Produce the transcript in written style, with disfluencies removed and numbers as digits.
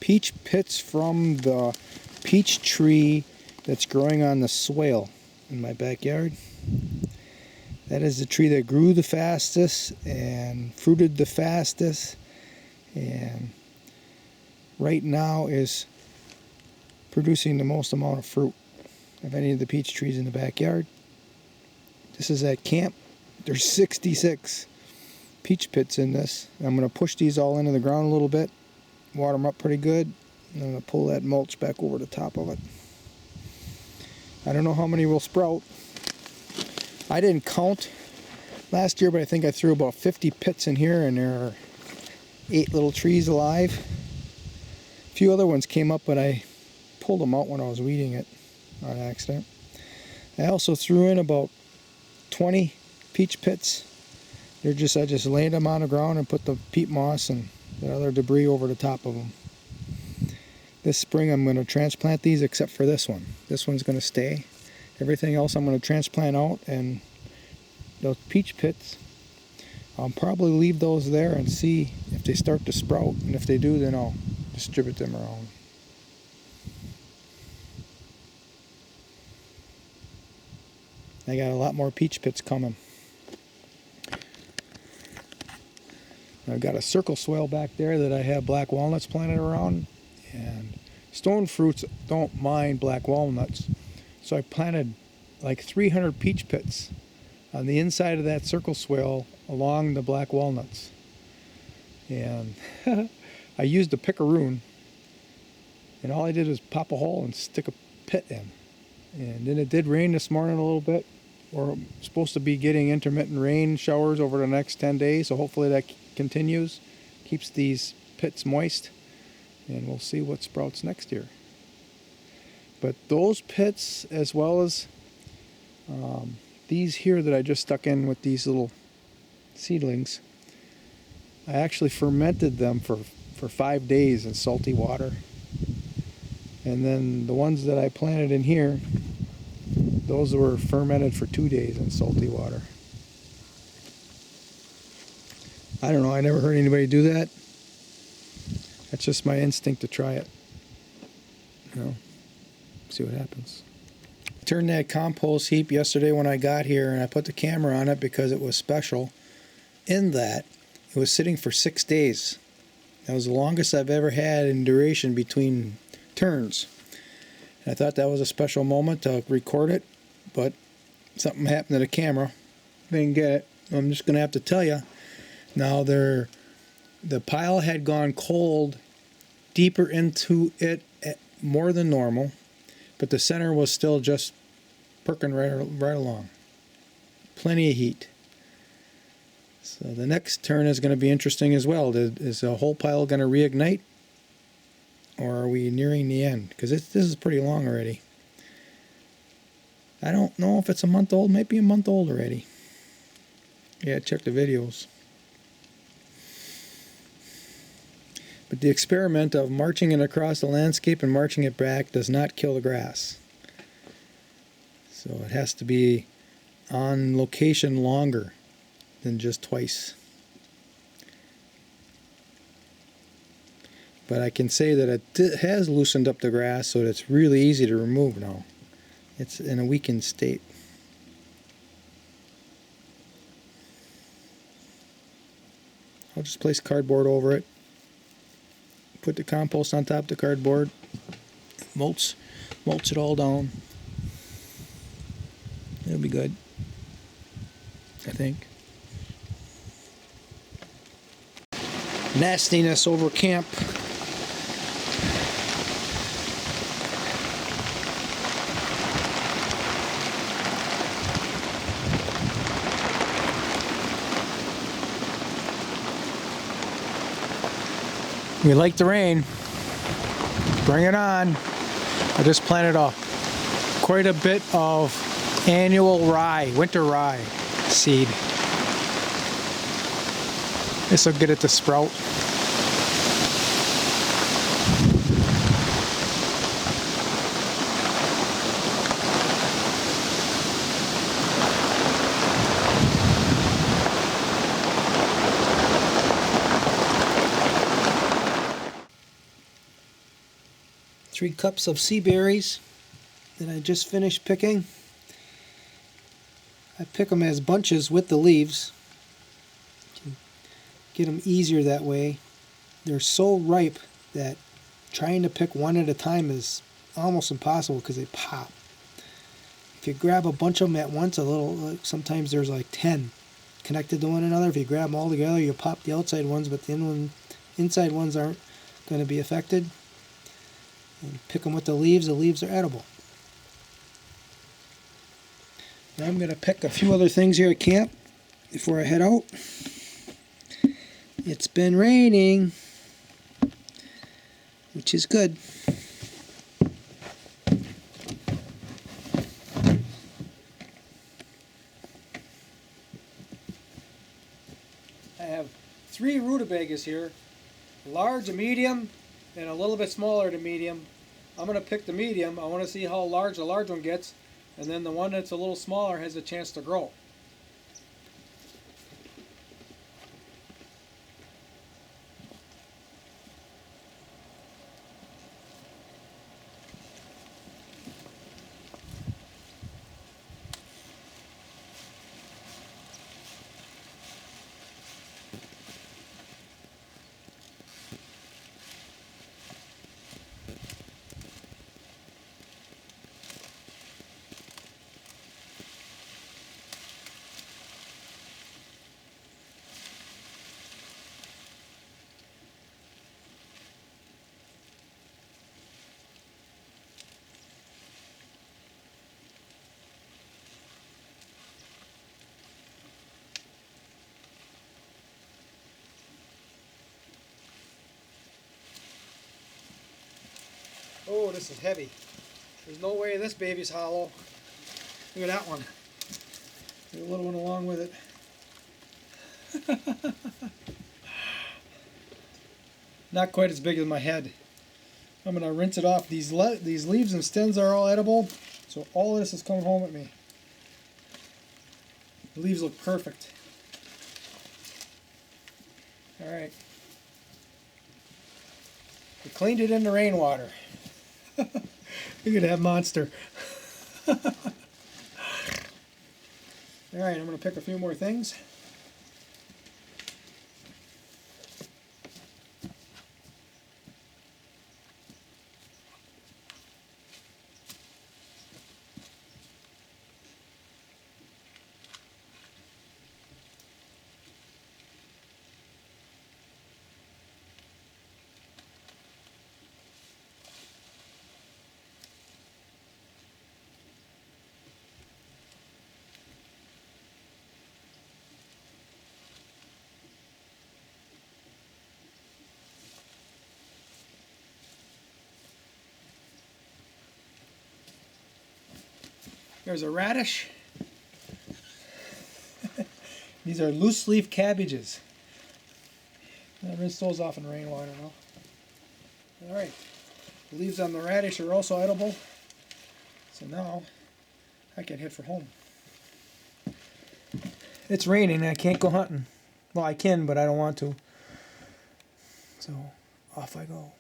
peach pits from the peach tree that's growing on the swale in my backyard. That is the tree that grew the fastest and fruited the fastest, and right now is producing the most amount of fruit of any of the peach trees in the backyard. This is at camp. There's 66 peach pits in this. I'm going to push these all into the ground a little bit, water them up pretty good, and I'm going to pull that mulch back over the top of it. I don't know how many will sprout. I didn't count last year, but I think I threw about 50 pits in here, and there are 8 little trees alive. A few other ones came up, but I pulled them out when I was weeding it on accident. I also threw in about 20 peach pits. I just laid them on the ground and put the peat moss and the other debris over the top of them. This spring I'm going to transplant these except for this one. This one's going to stay. Everything else I'm going to transplant out, and those peach pits, I'll probably leave those there and see if they start to sprout, and if they do, then I'll distribute them around. I got a lot more peach pits coming. I've got a circle swale back there that I have black walnuts planted around, and stone fruits don't mind black walnuts. So I planted like 300 peach pits on the inside of that circle swale along the black walnuts. And I used a picaroon, and all I did was pop a hole and stick a pit in. And then it did rain this morning a little bit. We're supposed to be getting intermittent rain showers over the next 10 days, so hopefully that continues, keeps these pits moist, and we'll see what sprouts next year. But those pits, as well as these here that I just stuck in with these little seedlings, I actually fermented them for 5 days in salty water. And then the ones that I planted in here, those were fermented for 2 days in salty water. I don't know, I never heard anybody do that. That's just my instinct to try it. See what happens. I turned that compost heap yesterday when I got here, and I put the camera on it because it was special. In that, it was sitting for 6 days. That was the longest I've ever had in duration between turns. And I thought that was a special moment to record it, but something happened to the camera. Didn't get it. I'm just going to have to tell you. Now, the pile had gone cold deeper into it more than normal, but the center was still just perking right along. Plenty of heat. So the next turn is going to be interesting as well. Is the whole pile going to reignite, or are we nearing the end? Because this is pretty long already. I don't know if it's a month old. Maybe a month old already. Yeah, check the videos. But the experiment of marching it across the landscape and marching it back does not kill the grass. So it has to be on location longer than just twice. But I can say that it has loosened up the grass, so it's really easy to remove now. It's in a weakened state. I'll just place cardboard over it. Put the compost on top of the cardboard. Mulch it all down. It'll be good, I think. Nastiness over camp. We like the rain. Bring it on. I just planted quite a bit of annual rye, winter rye seed. This will get it to sprout. 3 cups of sea berries that I just finished picking. I pick them as bunches with the leaves. Get them easier that way. They're so ripe that trying to pick one at a time is almost impossible because they pop. If you grab a bunch of them at once, sometimes there's like 10 connected to one another. If you grab them all together, you pop the outside ones, but the inside ones aren't going to be affected. And pick them with the leaves are edible. Now I'm going to pick a few other things here at camp before I head out. It's been raining, which is good. I have 3 rutabagas here, large, a medium, and a little bit smaller than medium. I'm going to pick the medium. I want to see how large the large one gets, and then the one that's a little smaller has a chance to grow. Oh, this is heavy. There's no way this baby's hollow. Look at that one. There's a little one along with it. Not quite as big as my head. I'm going to rinse it off. These leaves and stems are all edible, so all this is coming home at me. The leaves look perfect. Alright. We cleaned it in the rainwater. Look at that monster. Alright, I'm going to pick a few more things. There's a radish. These are loose leaf cabbages. I'll rinse those off in rainwater now. Alright, the leaves on the radish are also edible. So now I can head for home. It's raining, I can't go hunting. Well, I can, but I don't want to. So off I go.